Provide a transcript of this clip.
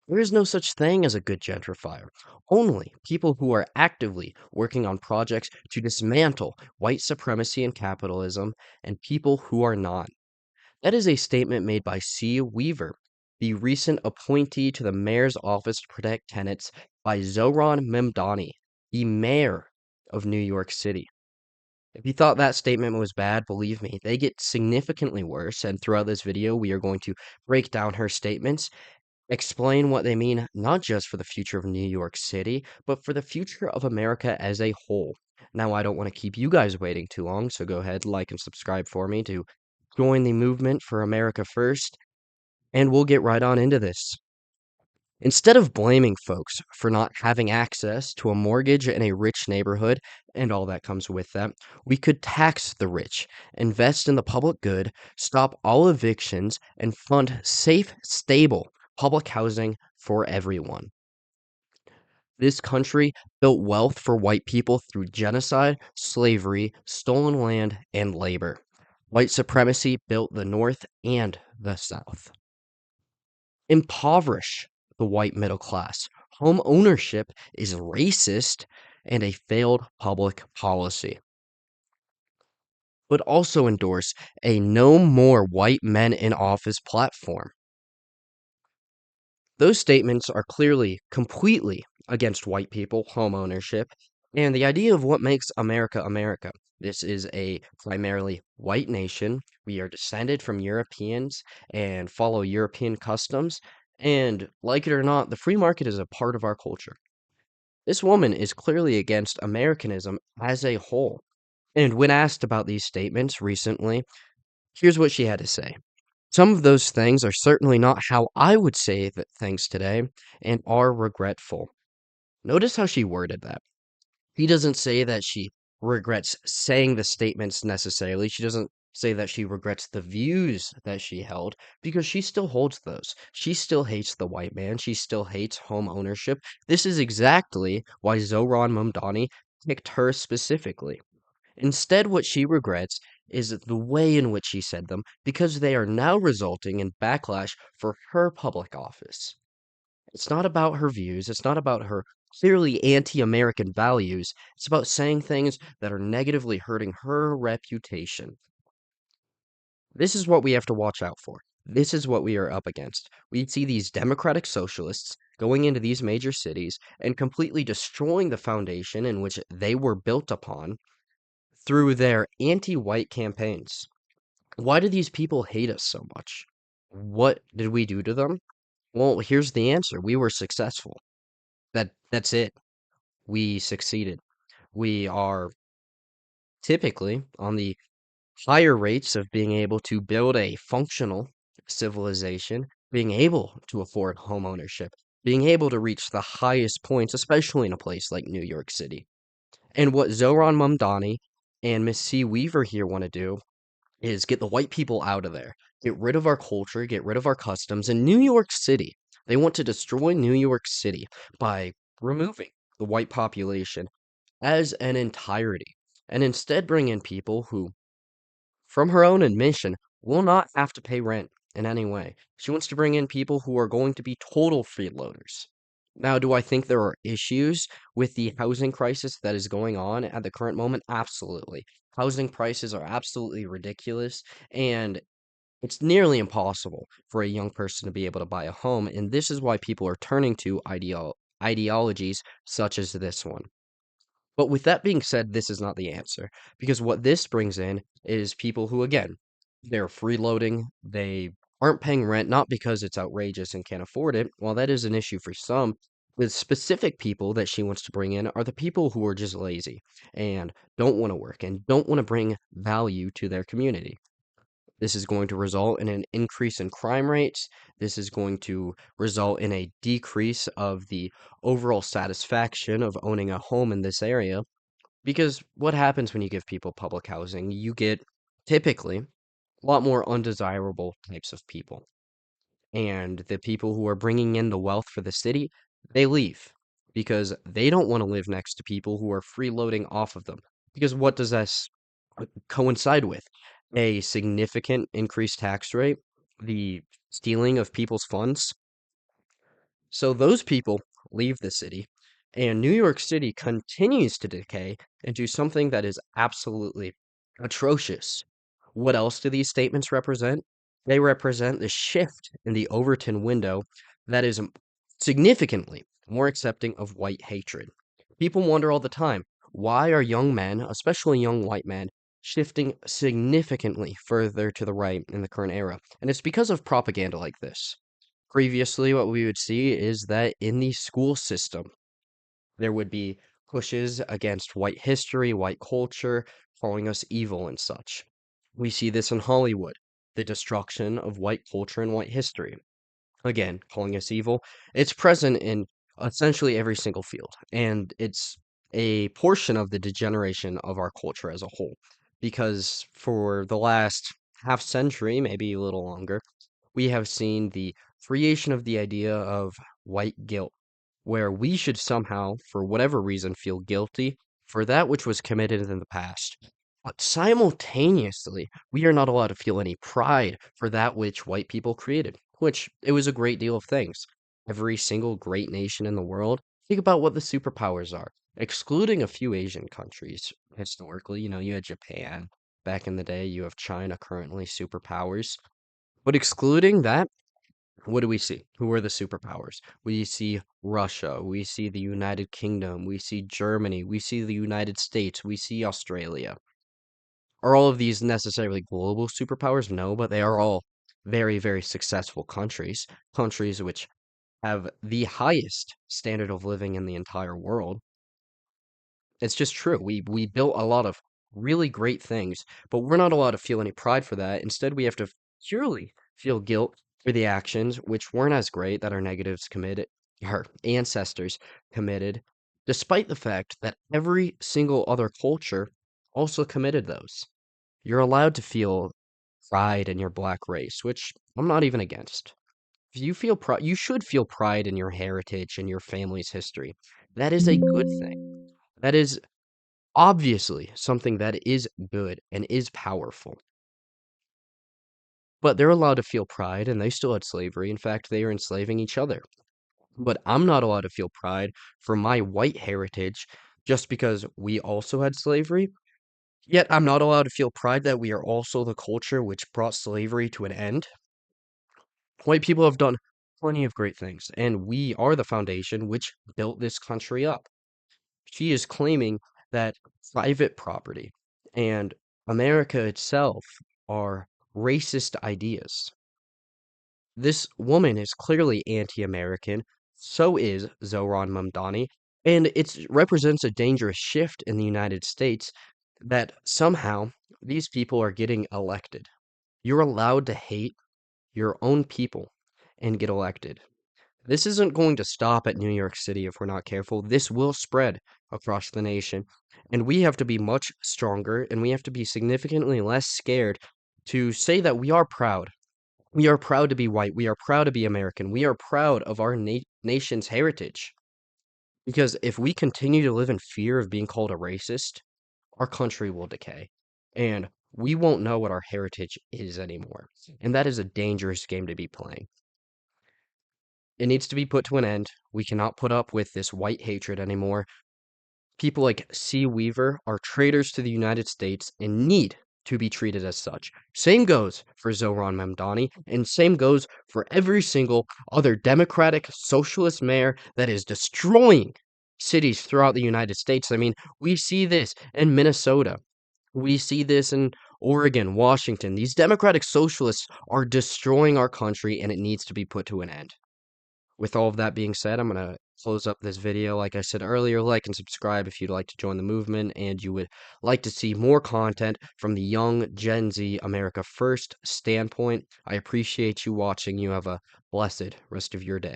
There is no such thing as a good gentrifier. Only people who are actively working on projects to dismantle white supremacy and capitalism, and people who are not. That is a statement made by Cea Weaver, the recent appointee to the mayor's office to protect tenants, by Zohran Mamdani, the mayor of New York City. If you thought that statement was bad, believe me, they get significantly worse. And throughout this video, we are going to break down her statements, explain what they mean, not just for the future of New York City, but for the future of America as a whole. Now, I don't want to keep you guys waiting too long, so go ahead, like and subscribe for me to join the movement for America first, and we'll get right on into this. Instead of blaming folks for not having access to a mortgage in a rich neighborhood and all that comes with that, we could tax the rich, invest in the public good, stop all evictions, and fund safe, stable public housing for everyone. This country built wealth for white people through genocide, slavery, stolen land, and labor. White supremacy built the North and the South. Impoverish the white middle class. Home ownership is racist and a failed public policy. But also endorse a no more white men in office platform. Those statements are clearly completely against white people, home ownership, and the idea of what makes America America. This is a primarily white nation. We are descended from Europeans and follow European customs. And like it or not, the free market is a part of our culture. This woman is clearly against Americanism as a whole. And when asked about these statements recently, here's what she had to say. Some of those things are certainly not how I would say that things today and are regretful. Notice how she worded that. He doesn't say that she regrets saying the statements necessarily. She doesn't say that she regrets the views that she held because she still holds those. She still hates the white man. She still hates home ownership. This is exactly why Zohran Mamdani picked her specifically. Instead, what she regrets is the way in which she said them because they are now resulting in backlash for her public office. It's not about her views, it's not about her clearly anti American values, it's about saying things that are negatively hurting her reputation. This is what we have to watch out for. This is what we are up against. We see these democratic socialists going into these major cities and completely destroying the foundation in which they were built upon through their anti-white campaigns. Why do these people hate us so much? What did we do to them? Well, here's the answer. We were successful. That's it. We succeeded. We are typically on the higher rates of being able to build a functional civilization, being able to afford home ownership, being able to reach the highest points, especially in a place like New York City. And what Zohran Mamdani and Miss C. Weaver here want to do is get the white people out of there. Get rid of our culture, get rid of our customs. In New York City, they want to destroy New York City by removing the white population as an entirety and instead bring in people who, from her own admission, will not have to pay rent in any way. She wants to bring in people who are going to be total freeloaders. Now, do I think there are issues with the housing crisis that is going on at the current moment? Absolutely. Housing prices are absolutely ridiculous, and it's nearly impossible for a young person to be able to buy a home, and this is why people are turning to ideologies such as this one. But with that being said, this is not the answer because what this brings in is people who, again, they're freeloading, they aren't paying rent, not because it's outrageous and can't afford it. While that is an issue for some, the specific people that she wants to bring in are the people who are just lazy and don't want to work and don't want to bring value to their community. This is going to result in an increase in crime rates. This is going to result in a decrease of the overall satisfaction of owning a home in this area. Because what happens when you give people public housing? You get typically a lot more undesirable types of people. And the people who are bringing in the wealth for the city, they leave because they don't want to live next to people who are freeloading off of them. Because what does this coincide with? A significant increased tax rate, the stealing of people's funds. So those people leave the city, and New York City continues to decay into something that is absolutely atrocious. What else do these statements represent? They represent the shift in the Overton window that is significantly more accepting of white hatred. People wonder all the time, why are young men, especially young white men, shifting significantly further to the right in the current era? And it's because of propaganda like this. Previously, what we would see is that in the school system, there would be pushes against white history, white culture, calling us evil and such. We see this in Hollywood, the destruction of white culture and white history. Again, calling us evil. It's present in essentially every single field, and it's a portion of the degeneration of our culture as a whole. Because for the last half century, maybe a little longer, we have seen the creation of the idea of white guilt, where we should somehow, for whatever reason, feel guilty for that which was committed in the past. But simultaneously, we are not allowed to feel any pride for that which white people created, which it was a great deal of things. Every single great nation in the world, think about what the superpowers are, excluding a few Asian countries. Historically, you had Japan back in the day, you have China currently, superpowers. But excluding that, what do we see? Who are the superpowers? We see Russia, we see the United Kingdom, we see Germany, we see the United States, we see Australia. Are all of these necessarily global superpowers? No, but they are all very, very successful countries, countries which have the highest standard of living in the entire world. It's just true. We built a lot of really great things, but we're not allowed to feel any pride for that. Instead, we have to purely feel guilt for the actions which weren't as great that our negatives committed, our ancestors committed, despite the fact that every single other culture also committed those. You're allowed to feel pride in your black race, which I'm not even against. If you feel pride, you should feel pride in your heritage and your family's history. That is a good thing. That is obviously something that is good and is powerful. But they're allowed to feel pride and they still had slavery. In fact, they are enslaving each other. But I'm not allowed to feel pride for my white heritage just because we also had slavery. Yet I'm not allowed to feel pride that we are also the culture which brought slavery to an end. White people have done plenty of great things, and we are the foundation which built this country up. She is claiming that private property and America itself are racist ideas. This woman is clearly anti-American, so is Zohran Mamdani, and it represents a dangerous shift in the United States that somehow these people are getting elected. You're allowed to hate your own people and get elected. This isn't going to stop at New York City if we're not careful. This will spread across the nation. And we have to be much stronger and we have to be significantly less scared to say that we are proud. We are proud to be white. We are proud to be American. We are proud of our nation's heritage. Because if we continue to live in fear of being called a racist, our country will decay. And we won't know what our heritage is anymore. And that is a dangerous game to be playing. It needs to be put to an end. We cannot put up with this white hatred anymore. People like Cea Weaver are traitors to the United States and need to be treated as such. Same goes for Zohran Mamdani, and same goes for every single other Democratic socialist mayor that is destroying cities throughout the United States. I mean, we see this in Minnesota. We see this in Oregon, Washington. These Democratic socialists are destroying our country, and it needs to be put to an end. With all of that being said, I'm going to close up this video. Like I said earlier, like and subscribe if you'd like to join the movement and you would like to see more content from the young Gen Z America First standpoint. I appreciate you watching. You have a blessed rest of your day.